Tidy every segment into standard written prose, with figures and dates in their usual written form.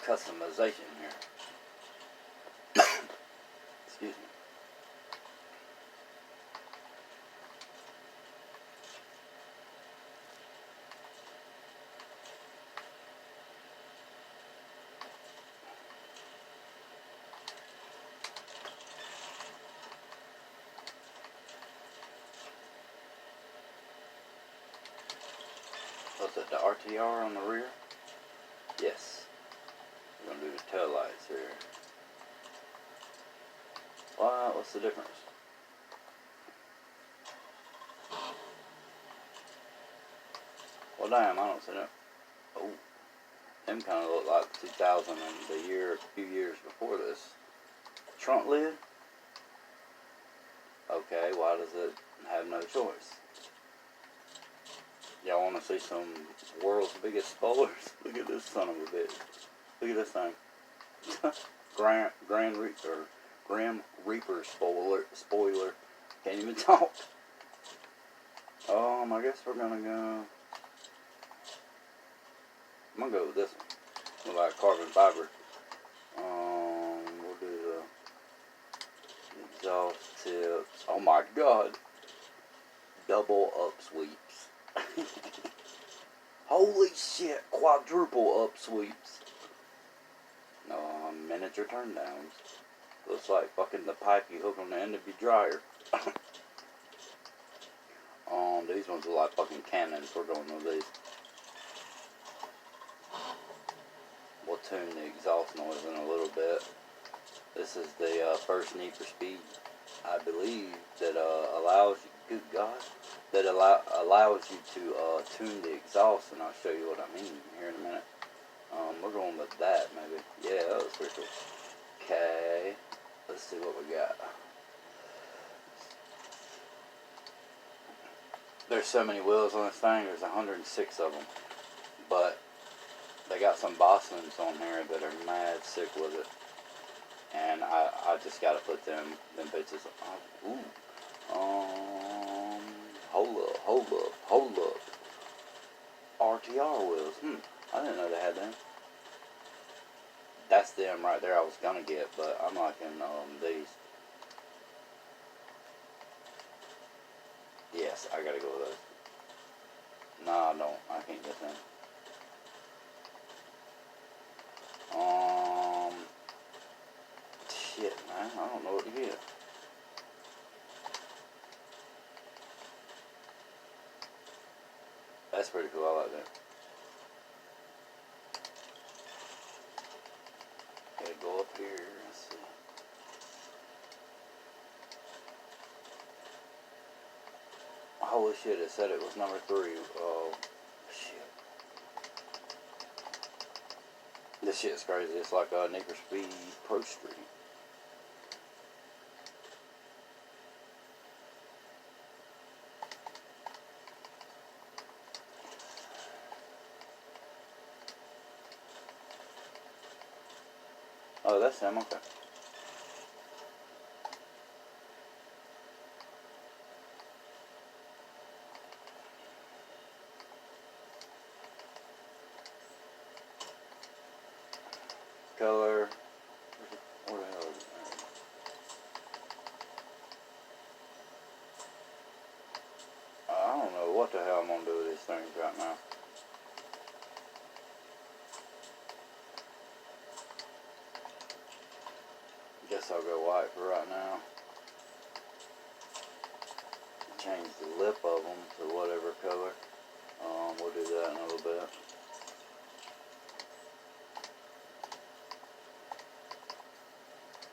customization here. Excuse me. What's it, the RTR on the rear? Yes. We're going to do the tail lights here. What's the difference? Well, damn, I don't see that. Oh, them kind of look like 2000 and the year, a few years before this. Trunk lid? Okay, why does it have no choice? Y'all want to see some world's biggest spoilers? Look at this son of a bitch. Look at this thing. Grim Reaper spoiler. Can't even talk. I guess we're gonna go. I'm gonna go with this one. With like carbon fiber. We'll do the exhaust tips. Oh my god. Double up sweeps. Holy shit, quadruple up sweeps. Miniature turn downs. Looks like fucking the pipe you hook on the end of your dryer. These ones are like fucking cannons. We're going with these. We'll tune the exhaust noise in a little bit. This is the first Need for Speed, I believe, that allows you, good God, that allows you to tune the exhaust, and I'll show you what I mean here in a minute. We're going with that, maybe. Yeah, that was pretty cool. Okay, let's see what we got. There's so many wheels on this thing. There's 106 of them, but they got some Bosmans on here that are mad sick with it, and I just gotta put them bitches on. Hold up. RTR wheels. I didn't know they had them. That's them right there I was gonna get, but I'm liking these. Yes, I gotta go with those. Nah, no, I can't get them. Shit, man, I don't know what to get. That's pretty cool, I like that. Okay, go up here, let's see. Holy shit, it said it was number 3. Oh, shit. This shit's crazy. It's like a Need for Speed Pro Street. Oh, that's them, okay. Color. What the hell is it? I don't know what the hell I'm gonna do with these things right now. Guess I'll go white for right now. Change the lip of them to whatever color. We'll do that in a little bit.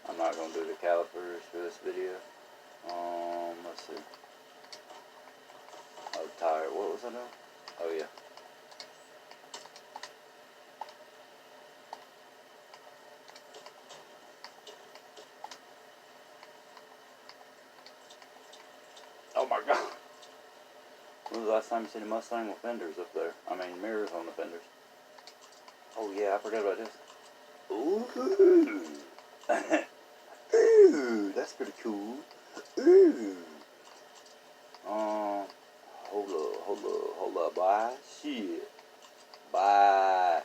I'm not going to do the calipers for this video. Let's see. Oh, tire. What was I doing? Oh, yeah. Oh, my God. When was the last time you seen a Mustang with fenders up there? I mean, mirrors on the fenders. Oh, yeah, I forgot about this. Ooh. Ooh, that's pretty cool. Ooh. Hold up, boy. Shit. Boy,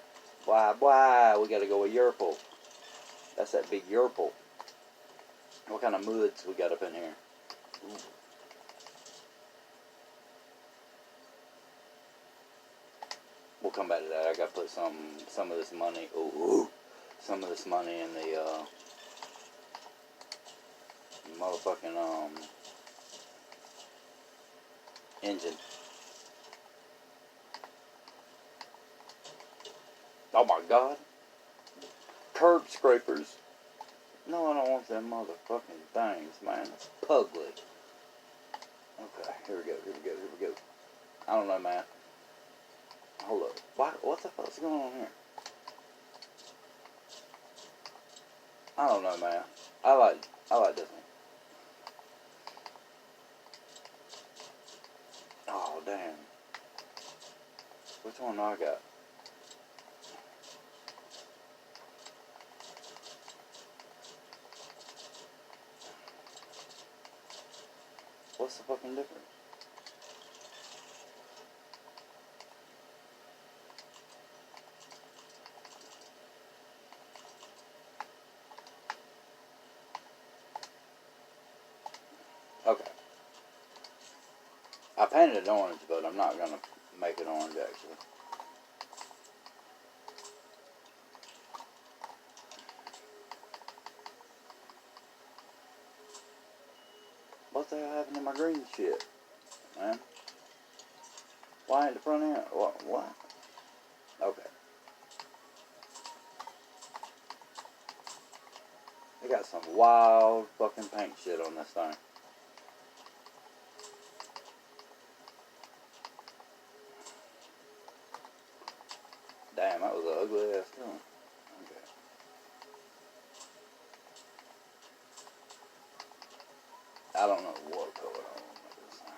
we gotta go with Yurple. That's that big Yurple. What kind of moods we got up in here? Ooh. We'll come back to that. I gotta put some of this money. Ooh, some of this money in the motherfucking engine. Oh my God! Curb scrapers. No, I don't want them motherfucking things, man. It's pugly. Okay, here we go. I don't know, man. Hold up. What the fuck's going on here? I don't know, man. I like this one. Oh, damn. Which one do I got? What's the fucking difference? Okay. I painted it orange, but I'm not gonna make it orange actually. What the hell happened to my green shit, man? Why ain't the front end? What? Okay. They got some wild fucking paint shit on this thing. Damn, that was an ugly ass too. Okay. I don't know what color I want to make this thing.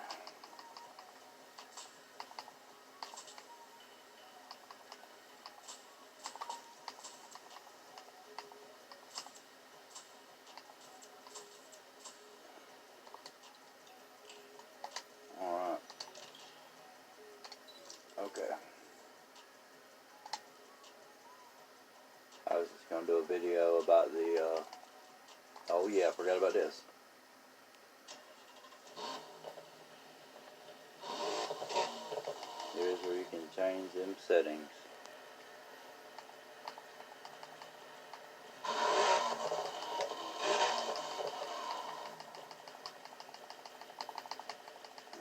Alright. Okay. I was just going to do a video about the, oh yeah, I forgot about this. Here's where you can change them settings.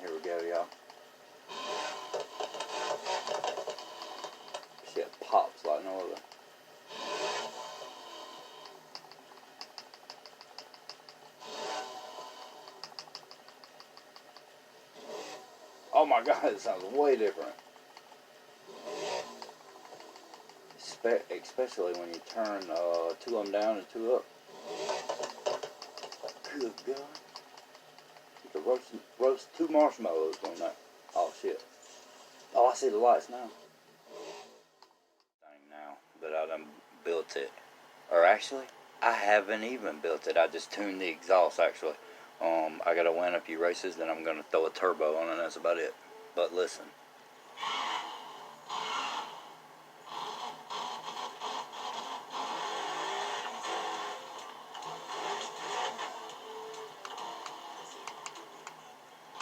Here we go, y'all. Shit pops like no other. Oh my God, it sounds way different. Especially when you turn 2 of them down and 2 up. Good God. You could roast 2 marshmallows on that. Oh shit. Oh, I see the lights now. Now that I done built it. Or actually, I haven't even built it. I just tuned the exhaust actually. I gotta win a few races, then I'm gonna throw a turbo on it, and that's about it. But listen.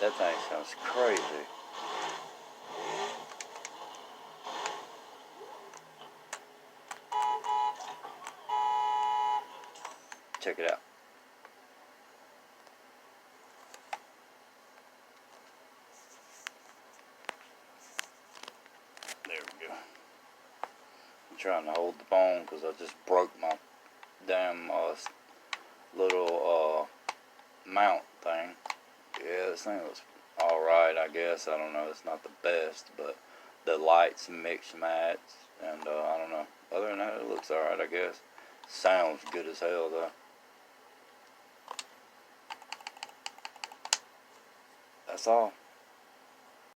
That thing sounds crazy. Check it out. There we go. I'm trying to hold the phone because I just broke my damn little mount thing. Yeah, this thing looks alright, I guess. I don't know. It's not the best, but the lights mix match, and I don't know. Other than that, it looks alright, I guess. Sounds good as hell, though. That's all.